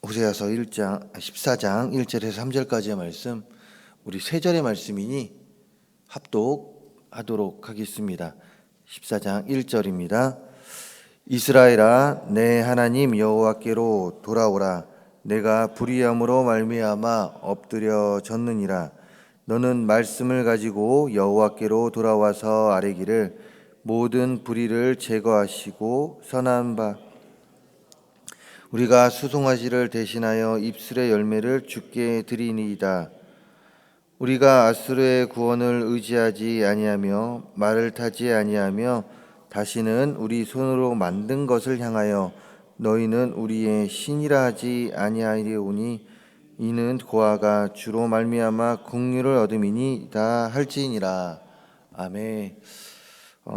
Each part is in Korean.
호세아서 14장 1절에서 3절까지의 말씀, 우리 세 절의 말씀이니 합독하도록 하겠습니다. 14장 1절입니다. 이스라엘아, 내 하나님 여호와께로 돌아오라. 내가 불의함으로 말미암아 엎드려졌느니라. 너는 말씀을 가지고 여호와께로 돌아와서 아뢰기를, 모든 불의를 제거하시고 선한 바 우리가 수송아지를 대신하여 입술의 열매를 주께 드리니이다. 우리가 아수르의 구원을 의지하지 아니하며 말을 타지 아니하며 다시는 우리 손으로 만든 것을 향하여 너희는 우리의 신이라 하지 아니하리오니 이는 고아가 주로 말미암아 긍휼을 얻음이니이다 할지니라. 아멘.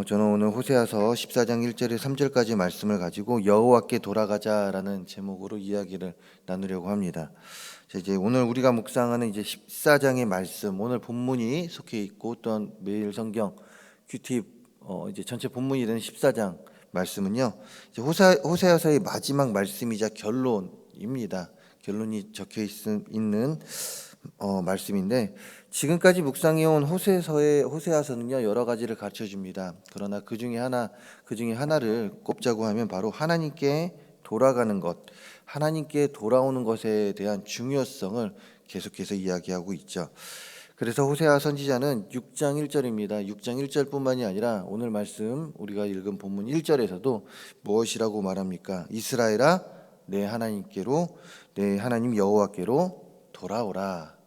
저는 오늘 호세아서 14장 1절에 3절까지 말씀을 가지고 여호와께 돌아가자라는 제목으로 이야기를 나누려고 합니다. 이제 오늘 우리가 묵상하는 이제 14장의 말씀, 오늘 본문이 속해 있고 또한 매일 성경 큐팁 이제 전체 본문이 되는 14장 말씀은요, 이제 호세아서의 마지막 말씀이자 결론입니다. 결론이 적혀 있는 말씀인데, 지금까지 묵상해온 호세아서는요 여러 가지를 가르쳐 줍니다. 그러나 그 중에 하나를 꼽자고 하면 바로 하나님께 돌아가는 것, 하나님께 돌아오는 것에 대한 중요성을 계속해서 이야기하고 있죠. 그래서 호세아 선지자는 6장 1절입니다. 6장 1절뿐만이 아니라 오늘 말씀 우리가 읽은 본문 1절에서도 무엇이라고 말합니까? 이스라엘아, 내 하나님 여호와께로 돌아오라.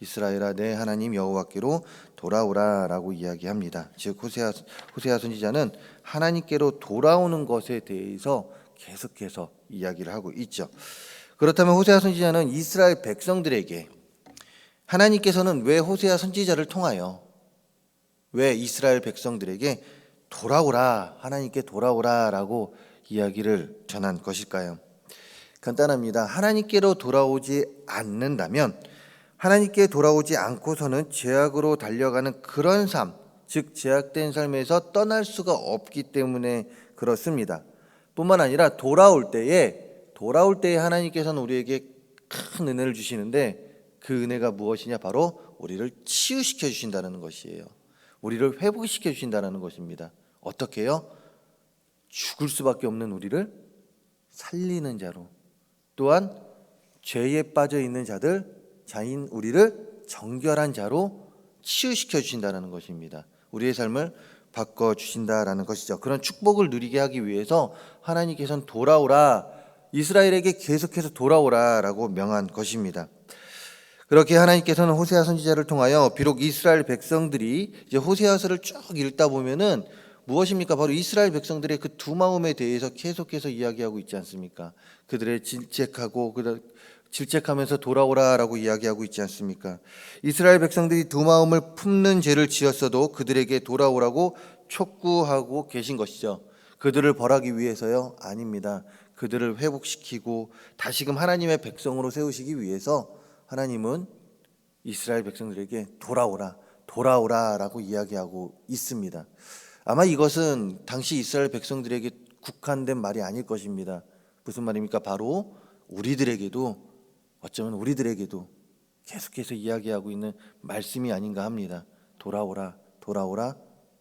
이스라엘아, 내 하나님 여호와께로 돌아오라라고 이야기합니다. 즉 호세아 선지자는 하나님께로 돌아오는 것에 대해서 계속해서 이야기를 하고 있죠. 그렇다면 호세아 선지자는 이스라엘 백성들에게, 하나님께서는 왜 호세아 선지자를 통하여 왜 이스라엘 백성들에게 돌아오라, 하나님께 돌아오라라고 이야기를 전한 것일까요? 간단합니다. 하나님께로 돌아오지 않는다면, 하나님께 돌아오지 않고서는 죄악으로 달려가는 그런 삶, 즉 죄악된 삶에서 떠날 수가 없기 때문에 그렇습니다. 뿐만 아니라 돌아올 때에 하나님께서는 우리에게 큰 은혜를 주시는데, 그 은혜가 무엇이냐? 바로 우리를 치유시켜 주신다는 것이에요. 우리를 회복시켜 주신다는 것입니다. 어떻게요? 죽을 수밖에 없는 우리를 살리는 자로, 또한 죄에 빠져 있는 자인 우리를 정결한 자로 치유시켜 주신다는 것입니다. 우리의 삶을 바꿔 주신다라는 것이죠. 그런 축복을 누리게 하기 위해서 하나님께서는 돌아오라, 이스라엘에게 계속해서 돌아오라라고 명한 것입니다. 그렇게 하나님께서는 호세아 선지자를 통하여, 비록 이스라엘 백성들이 이제 호세아서를 쭉 읽다 보면은 무엇입니까? 바로 이스라엘 백성들의 그 두 마음에 대해서 계속해서 이야기하고 있지 않습니까? 그들의 질책하면서 돌아오라라고 이야기하고 있지 않습니까? 이스라엘 백성들이 두 마음을 품는 죄를 지었어도 그들에게 돌아오라고 촉구하고 계신 것이죠. 그들을 벌하기 위해서요? 아닙니다. 그들을 회복시키고 다시금 하나님의 백성으로 세우시기 위해서 하나님은 이스라엘 백성들에게 돌아오라라고 이야기하고 있습니다. 아마 이것은 당시 이스라엘 백성들에게 국한된 말이 아닐 것입니다. 무슨 말입니까? 바로 어쩌면 우리들에게도 계속해서 이야기하고 있는 말씀이 아닌가 합니다. 돌아오라.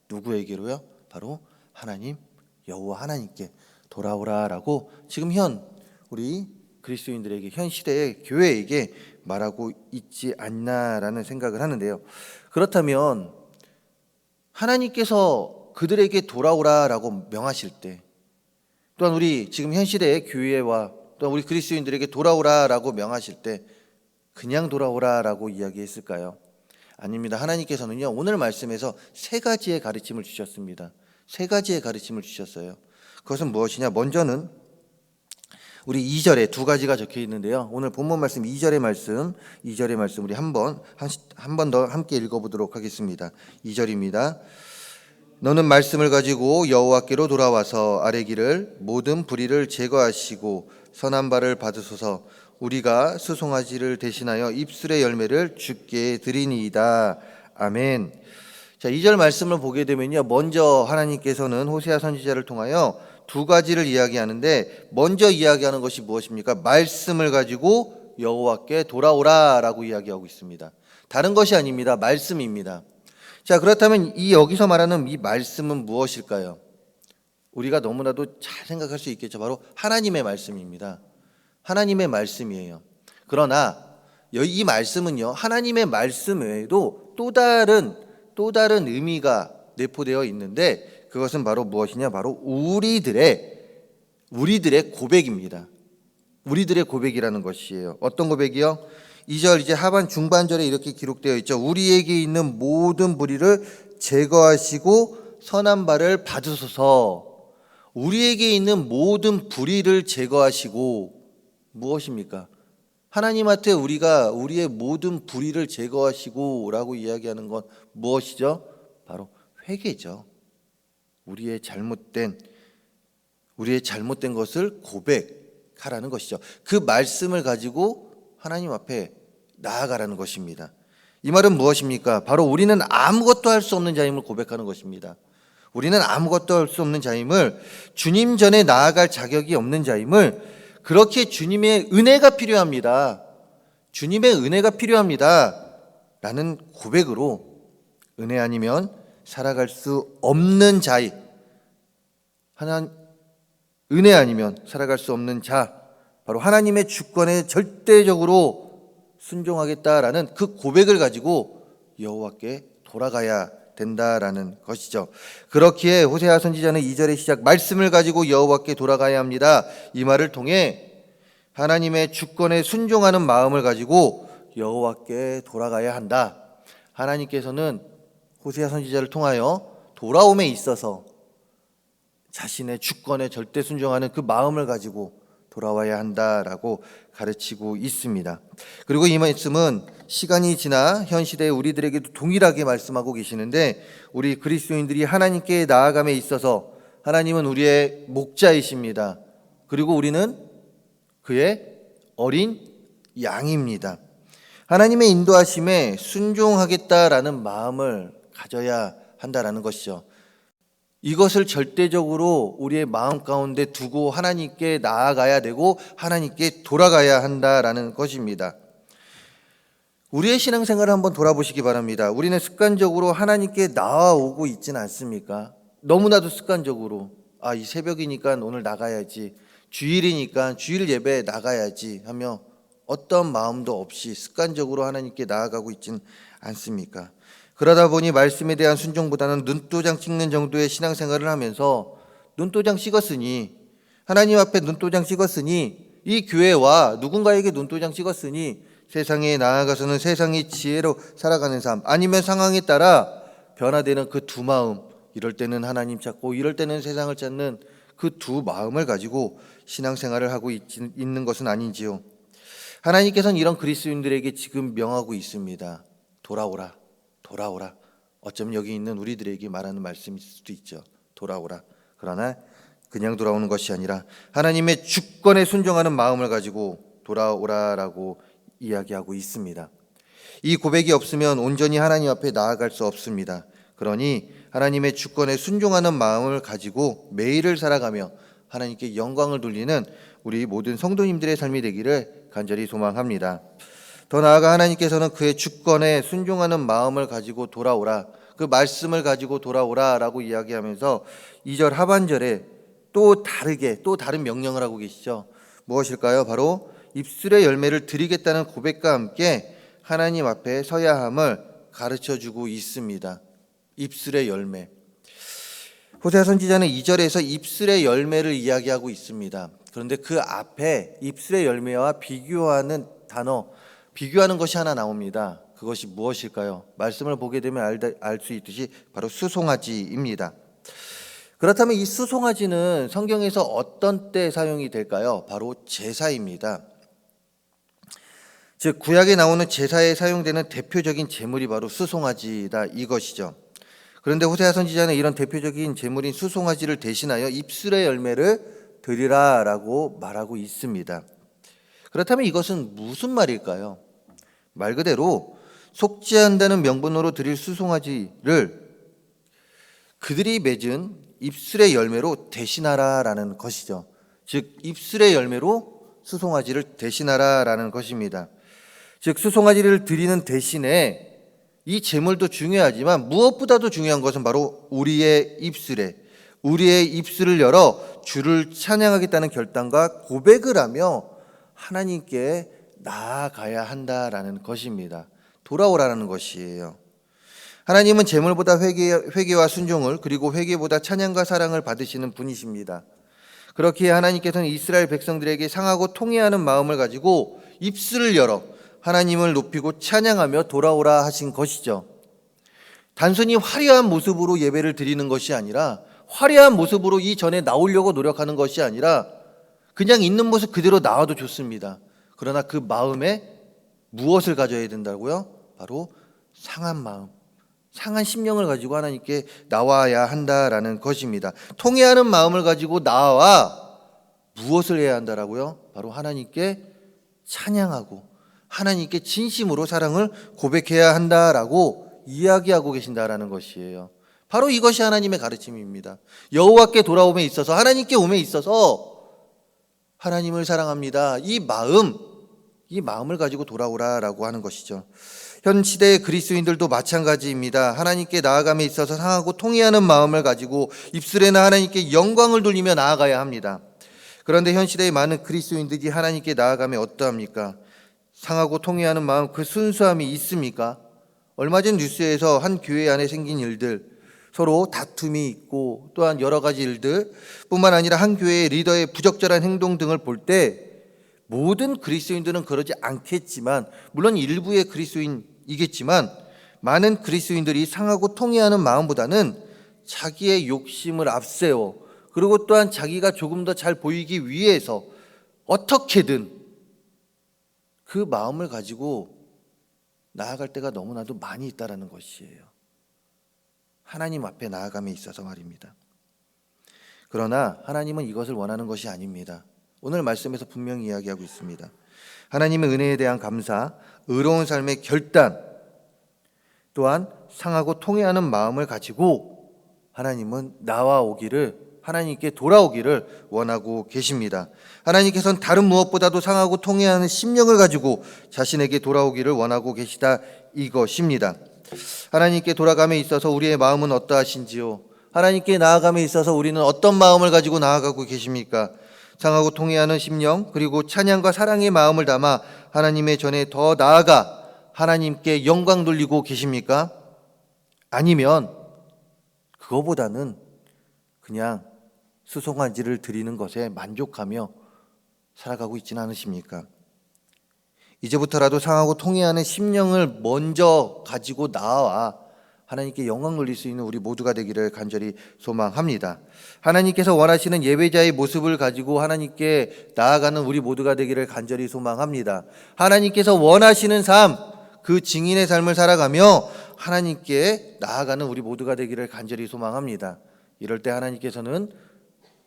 누구에게로요? 바로 하나님, 여호와 하나님께 돌아오라라고 지금 우리 그리스도인들에게, 현 시대의 교회에게 말하고 있지 않나라는 생각을 하는데요. 그렇다면 하나님께서 그들에게 돌아오라라고 명하실 때, 또한 우리 지금 현 시대의 교회와 또한 우리 그리스도인들에게 돌아오라라고 명하실 때 그냥 돌아오라라고 이야기했을까요? 아닙니다. 하나님께서는요 오늘 말씀에서 세 가지의 가르침을 주셨습니다. 세 가지의 가르침을 주셨어요. 그것은 무엇이냐? 먼저는 우리 2절에 두 가지가 적혀 있는데요. 오늘 본문 말씀 2절의 말씀 우리 한 번 더 함께 읽어보도록 하겠습니다. 2절입니다. 너는 말씀을 가지고 여호와께로 돌아와서 아뢰기를, 모든 불의를 제거하시고 선한 바를 받으소서. 우리가 수송아지를 대신하여 입술의 열매를 주께 드리니이다. 아멘. 자, 2절 말씀을 보게 되면요, 먼저 하나님께서는 호세아 선지자를 통하여 두 가지를 이야기하는데 먼저 이야기하는 것이 무엇입니까? 말씀을 가지고 여호와께 돌아오라라고 이야기하고 있습니다. 다른 것이 아닙니다. 말씀입니다. 자, 그렇다면 이 여기서 말하는 이 말씀은 무엇일까요? 우리가 너무나도 잘 생각할 수 있겠죠. 바로 하나님의 말씀입니다. 하나님의 말씀이에요. 그러나 이 말씀은요, 하나님의 말씀 외에도 또 다른 의미가 내포되어 있는데 그것은 바로 무엇이냐? 바로 우리들의 고백입니다. 우리들의 고백이라는 것이에요. 어떤 고백이요? 2절 이제 하반 중반절에 이렇게 기록되어 있죠. 우리에게 있는 모든 불의를 제거하시고 선한 바를 받으소서. 우리에게 있는 모든 불의를 제거하시고 무엇입니까? 하나님한테 우리가 우리의 모든 불의를 제거하시고라고 이야기하는 건 무엇이죠? 바로 회개죠. 우리의 잘못된 것을 고백하라는 것이죠. 그 말씀을 가지고 하나님 앞에 나아가라는 것입니다. 이 말은 무엇입니까? 바로 우리는 아무것도 할 수 없는 자임을 고백하는 것입니다. 우리는 아무것도 할 수 없는 자임을, 주님 전에 나아갈 자격이 없는 자임을, 그렇게 주님의 은혜가 필요합니다. 주님의 은혜가 필요합니다. 라는 고백으로 은혜 아니면 살아갈 수 없는 자이, 은혜 아니면 살아갈 수 없는 자, 바로 하나님의 주권에 절대적으로 순종하겠다라는 그 고백을 가지고 여호와께 돌아가야 된다라는 것이죠. 그렇기에 호세아 선지자는 2절의 시작 말씀을 가지고 여호와께 돌아가야 합니다. 이 말을 통해 하나님의 주권에 순종하는 마음을 가지고 여호와께 돌아가야 한다. 하나님께서는 호세아 선지자를 통하여 돌아옴에 있어서 자신의 주권에 절대 순종하는 그 마음을 가지고 돌아와야 한다라고 가르치고 있습니다. 그리고 이 말씀은 시간이 지나 현 시대의 우리들에게도 동일하게 말씀하고 계시는데, 우리 그리스도인들이 하나님께 나아감에 있어서 하나님은 우리의 목자이십니다. 그리고 우리는 그의 어린 양입니다. 하나님의 인도하심에 순종하겠다라는 마음을 가져야 한다라는 것이죠. 이것을 절대적으로 우리의 마음 가운데 두고 하나님께 나아가야 되고 하나님께 돌아가야 한다라는 것입니다. 우리의 신앙생활을 한번 돌아보시기 바랍니다. 우리는 습관적으로 하나님께 나아오고 있지는 않습니까? 너무나도 습관적으로 이 새벽이니까 오늘 나가야지, 주일이니까 주일 예배에 나가야지 하며 어떤 마음도 없이 습관적으로 하나님께 나아가고 있지는 않습니까? 그러다 보니 말씀에 대한 순종보다는 눈도장 찍는 정도의 신앙생활을 하면서 눈도장 찍었으니, 하나님 앞에 눈도장 찍었으니, 이 교회와 누군가에게 눈도장 찍었으니 세상에 나아가서는 세상의 지혜로 살아가는 삶, 아니면 상황에 따라 변화되는 그 두 마음, 이럴 때는 하나님 찾고 이럴 때는 세상을 찾는 그 두 마음을 가지고 신앙생활을 하고 있는 것은 아닌지요. 하나님께서는 이런 그리스도인들에게 지금 명하고 있습니다. 돌아오라, 돌아오라. 어쩌면 여기 있는 우리들에게 말하는 말씀일 수도 있죠. 돌아오라. 그러나 그냥 돌아오는 것이 아니라 하나님의 주권에 순종하는 마음을 가지고 돌아오라라고 이야기하고 있습니다. 이 고백이 없으면 온전히 하나님 앞에 나아갈 수 없습니다. 그러니 하나님의 주권에 순종하는 마음을 가지고 매일을 살아가며 하나님께 영광을 돌리는 우리 모든 성도님들의 삶이 되기를 간절히 소망합니다. 더 나아가 하나님께서는 그의 주권에 순종하는 마음을 가지고 돌아오라, 그 말씀을 가지고 돌아오라라고 이야기하면서 2절 하반절에 또 다른 명령을 하고 계시죠. 무엇일까요? 바로 입술의 열매를 드리겠다는 고백과 함께 하나님 앞에 서야 함을 가르쳐주고 있습니다. 입술의 열매. 호세아 선지자는 2절에서 입술의 열매를 이야기하고 있습니다. 그런데 그 앞에 입술의 열매와 비교하는 것이 하나 나옵니다. 그것이 무엇일까요? 말씀을 보게 되면 알 수 있듯이 바로 수송아지입니다. 그렇다면 이 수송아지는 성경에서 어떤 때 사용이 될까요? 바로 제사입니다. 즉 구약에 나오는 제사에 사용되는 대표적인 제물이 바로 수송아지다, 이것이죠. 그런데 호세아 선지자는 이런 대표적인 제물인 수송아지를 대신하여 입술의 열매를 드리라라고 말하고 있습니다. 그렇다면 이것은 무슨 말일까요? 말 그대로 속죄한다는 명분으로 드릴 수송아지를 그들이 맺은 입술의 열매로 대신하라라는 것이죠. 즉 입술의 열매로 수송아지를 대신하라라는 것입니다. 즉 수송아지를 드리는 대신에 이 제물도 중요하지만 무엇보다도 중요한 것은 바로 우리의 입술을 열어 주를 찬양하겠다는 결단과 고백을 하며 하나님께 나아가야 한다라는 것입니다. 돌아오라는 것이에요. 하나님은 제물보다 회개와 순종을, 그리고 회개보다 찬양과 사랑을 받으시는 분이십니다. 그렇기에 하나님께서는 이스라엘 백성들에게 상하고 통회하는 마음을 가지고 입술을 열어 하나님을 높이고 찬양하며 돌아오라 하신 것이죠. 단순히 화려한 모습으로 예배를 드리는 것이 아니라, 화려한 모습으로 이 전에 나오려고 노력하는 것이 아니라 그냥 있는 모습 그대로 나와도 좋습니다. 그러나 그 마음에 무엇을 가져야 된다고요? 바로 상한 마음, 상한 심령을 가지고 하나님께 나와야 한다라는 것입니다. 통회하는 마음을 가지고 나와 무엇을 해야 한다라고요? 바로 하나님께 찬양하고 하나님께 진심으로 사랑을 고백해야 한다라고 이야기하고 계신다라는 것이에요. 바로 이것이 하나님의 가르침입니다. 여호와께 돌아옴에 있어서, 하나님께 옴에 있어서 하나님을 사랑합니다. 이 마음을 가지고 돌아오라라고 하는 것이죠. 현 시대의 그리스도인들도 마찬가지입니다. 하나님께 나아감에 있어서 상하고 통회하는 마음을 가지고 입술에는 하나님께 영광을 돌리며 나아가야 합니다. 그런데 현 시대의 많은 그리스도인들이 하나님께 나아감에 어떠합니까? 상하고 통회하는 마음, 그 순수함이 있습니까? 얼마 전 뉴스에서 한 교회 안에 생긴 일들, 서로 다툼이 있고 또한 여러 가지 일들 뿐만 아니라 한 교회의 리더의 부적절한 행동 등을 볼 때 모든 그리스도인들은 그러지 않겠지만, 물론 일부의 그리스도인이겠지만 많은 그리스도인들이 상하고 통회하는 마음보다는 자기의 욕심을 앞세워, 그리고 또한 자기가 조금 더 잘 보이기 위해서 어떻게든 그 마음을 가지고 나아갈 때가 너무나도 많이 있다라는 것이에요. 하나님 앞에 나아감에 있어서 말입니다. 그러나 하나님은 이것을 원하는 것이 아닙니다. 오늘 말씀에서 분명히 이야기하고 있습니다. 하나님의 은혜에 대한 감사, 의로운 삶의 결단, 또한 상하고 통회하는 마음을 가지고 하나님은 하나님께 돌아오기를 원하고 계십니다. 하나님께서는 다른 무엇보다도 상하고 통회하는 심령을 가지고 자신에게 돌아오기를 원하고 계시다, 이것입니다. 하나님께 돌아감에 있어서 우리의 마음은 어떠하신지요? 하나님께 나아감에 있어서 우리는 어떤 마음을 가지고 나아가고 계십니까? 상하고 통회하는 심령, 그리고 찬양과 사랑의 마음을 담아 하나님의 전에 더 나아가 하나님께 영광 돌리고 계십니까? 아니면 그거보다는 그냥 수송아지를 드리는 것에 만족하며 살아가고 있지는 않으십니까? 이제부터라도 상하고 통회하는 심령을 먼저 가지고 나와 하나님께 영광 돌릴 수 있는 우리 모두가 되기를 간절히 소망합니다. 하나님께서 원하시는 예배자의 모습을 가지고 하나님께 나아가는 우리 모두가 되기를 간절히 소망합니다. 하나님께서 원하시는 삶, 그 증인의 삶을 살아가며 하나님께 나아가는 우리 모두가 되기를 간절히 소망합니다. 이럴 때 하나님께서는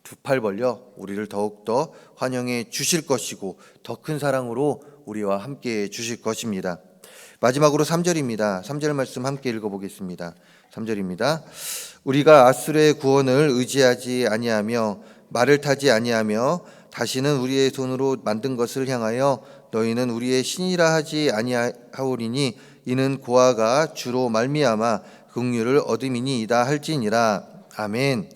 두 팔 벌려 우리를 더욱더 환영해 주실 것이고 더 큰 사랑으로 우리와 함께 해 주실 것입니다. 마지막으로 3절입니다. 3절 말씀 함께 읽어보겠습니다. 3절입니다. 우리가 아수르의 구원을 의지하지 아니하며 말을 타지 아니하며 다시는 우리의 손으로 만든 것을 향하여 너희는 우리의 신이라 하지 아니하오리니 이는 고아가 주로 말미암아 긍휼을 얻음이니이다 할지니라. 아멘.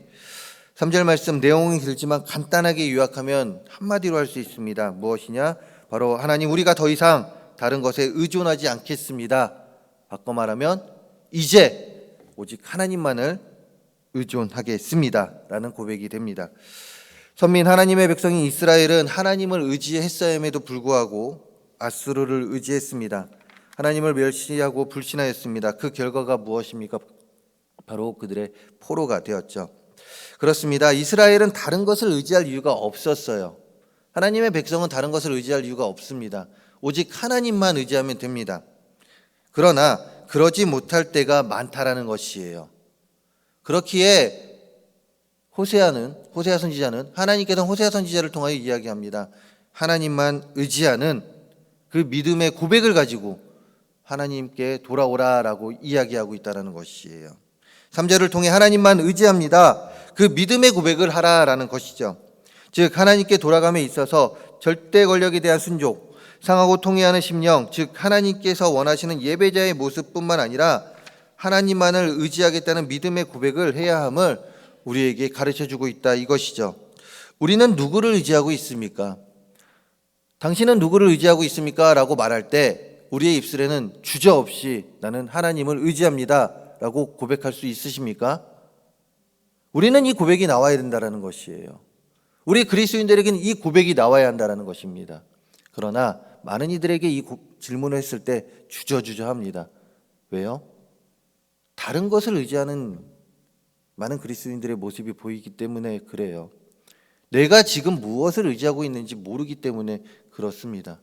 3절 말씀 내용이 길지만 간단하게 요약하면 한마디로 할 수 있습니다. 무엇이냐? 바로 하나님, 우리가 더 이상 다른 것에 의존하지 않겠습니다. 바꿔 말하면 이제 오직 하나님만을 의존하겠습니다 라는 고백이 됩니다. 선민 하나님의 백성인 이스라엘은 하나님을 의지했음에도 불구하고 아수르를 의지했습니다. 하나님을 멸시하고 불신하였습니다. 그 결과가 무엇입니까? 바로 그들의 포로가 되었죠. 그렇습니다. 이스라엘은 다른 것을 의지할 이유가 없었어요. 하나님의 백성은 다른 것을 의지할 이유가 없습니다. 오직 하나님만 의지하면 됩니다. 그러나 그러지 못할 때가 많다라는 것이에요. 그렇기에 호세아 선지자는, 하나님께서는 호세아 선지자를 통하여 이야기합니다. 하나님만 의지하는 그 믿음의 고백을 가지고 하나님께 돌아오라라고 이야기하고 있다는 것이에요. 3절을 통해 하나님만 의지합니다. 그 믿음의 고백을 하라라는 것이죠. 즉 하나님께 돌아감에 있어서 절대 권력에 대한 순종, 상하고 통회하는 심령, 즉 하나님께서 원하시는 예배자의 모습뿐만 아니라 하나님만을 의지하겠다는 믿음의 고백을 해야 함을 우리에게 가르쳐주고 있다 이것이죠. 우리는 누구를 의지하고 있습니까? 당신은 누구를 의지하고 있습니까? 라고 말할 때 우리의 입술에는 주저없이 나는 하나님을 의지합니다 라고 고백할 수 있으십니까? 우리는 이 고백이 나와야 된다는 것이에요. 우리 그리스도인들에게는 이 고백이 나와야 한다는 것입니다. 그러나 많은 이들에게 이 질문을 했을 때 주저주저합니다. 왜요? 다른 것을 의지하는 많은 그리스도인들의 모습이 보이기 때문에 그래요. 내가 지금 무엇을 의지하고 있는지 모르기 때문에 그렇습니다.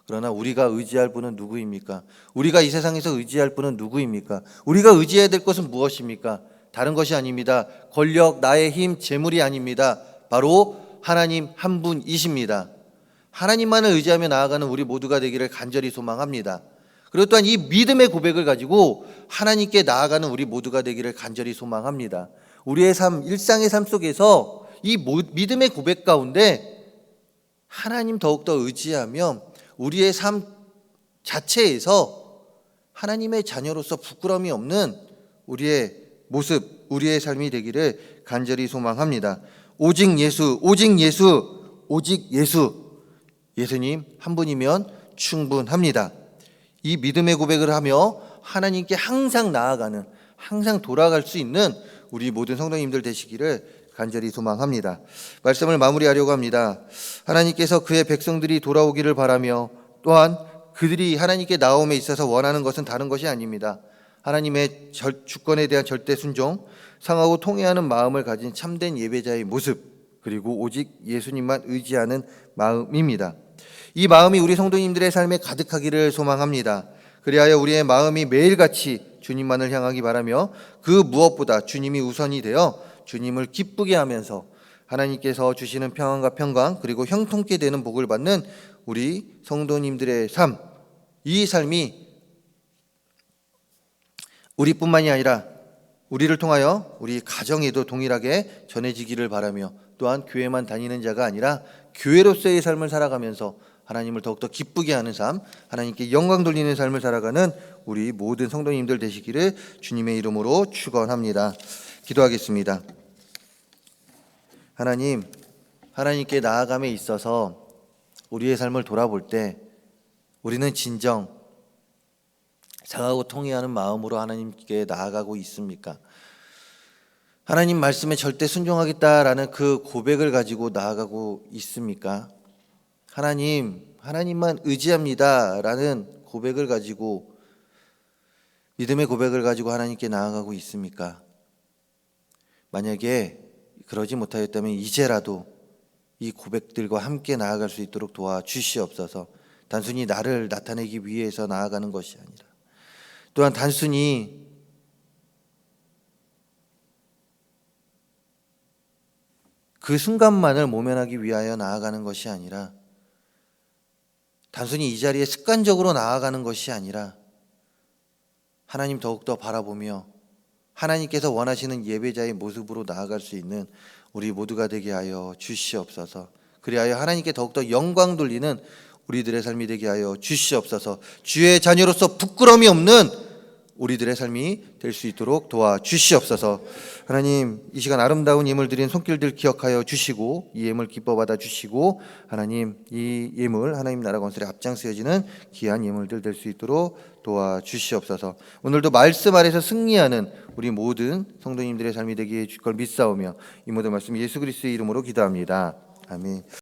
그러나 우리가 의지할 분은 누구입니까? 우리가 이 세상에서 의지할 분은 누구입니까? 우리가 의지해야 될 것은 무엇입니까? 다른 것이 아닙니다. 권력, 나의 힘, 재물이 아닙니다. 바로 하나님 한 분이십니다. 하나님만을 의지하며 나아가는 우리 모두가 되기를 간절히 소망합니다. 그리고 또한 이 믿음의 고백을 가지고 하나님께 나아가는 우리 모두가 되기를 간절히 소망합니다. 우리의 삶, 일상의 삶 속에서 이 믿음의 고백 가운데 하나님 더욱더 의지하며 우리의 삶 자체에서 하나님의 자녀로서 부끄러움이 없는 우리의 모습, 우리의 삶이 되기를 간절히 소망합니다. 오직 예수, 오직 예수, 오직 예수. 예수님 한 분이면 충분합니다. 이 믿음의 고백을 하며 하나님께 항상 나아가는, 항상 돌아갈 수 있는 우리 모든 성도님들 되시기를 간절히 소망합니다. 말씀을 마무리하려고 합니다. 하나님께서 그의 백성들이 돌아오기를 바라며 또한 그들이 하나님께 나옴에 있어서 원하는 것은 다른 것이 아닙니다. 하나님의 주권에 대한 절대 순종, 상하고 통회하는 마음을 가진 참된 예배자의 모습, 그리고 오직 예수님만 의지하는 마음입니다. 이 마음이 우리 성도님들의 삶에 가득하기를 소망합니다. 그리하여 우리의 마음이 매일같이 주님만을 향하기 바라며 그 무엇보다 주님이 우선이 되어 주님을 기쁘게 하면서 하나님께서 주시는 평안과 평강 그리고 형통케 되는 복을 받는 우리 성도님들의 삶, 이 삶이 우리뿐만이 아니라 우리를 통하여 우리 가정에도 동일하게 전해지기를 바라며 또한 교회만 다니는 자가 아니라 교회로서의 삶을 살아가면서 하나님을 더욱더 기쁘게 하는 삶, 하나님께 영광 돌리는 삶을 살아가는 우리 모든 성도님들 되시기를 주님의 이름으로 축원합니다. 기도하겠습니다. 하나님, 하나님께 나아감에 있어서 우리의 삶을 돌아볼 때 우리는 진정 상하고 통회하는 마음으로 하나님께 나아가고 있습니까? 하나님 말씀에 절대 순종하겠다라는 그 고백을 가지고 나아가고 있습니까? 하나님만 의지합니다라는 고백을 가지고, 믿음의 고백을 가지고 하나님께 나아가고 있습니까? 만약에 그러지 못하였다면 이제라도 이 고백들과 함께 나아갈 수 있도록 도와주시옵소서. 단순히 나를 나타내기 위해서 나아가는 것이 아니라, 또한 단순히 그 순간만을 모면하기 위하여 나아가는 것이 아니라, 단순히 이 자리에 습관적으로 나아가는 것이 아니라 하나님 더욱더 바라보며 하나님께서 원하시는 예배자의 모습으로 나아갈 수 있는 우리 모두가 되게 하여 주시옵소서. 그리하여 하나님께 더욱더 영광 돌리는 우리들의 삶이 되게 하여 주시옵소서. 주의 자녀로서 부끄러움이 없는 우리들의 삶이 될 수 있도록 도와주시옵소서. 하나님, 이 시간 아름다운 예물 드린 손길들 기억하여 주시고 이 예물 기뻐 받아 주시고, 하나님 이 예물 하나님 나라 건설에 앞장서어지는 귀한 예물들 될 수 있도록 도와주시옵소서. 오늘도 말씀 아래서 승리하는 우리 모든 성도님들의 삶이 되게 해 줄 걸 믿사오며 이 모든 말씀 예수 그리스도의 이름으로 기도합니다. 아멘.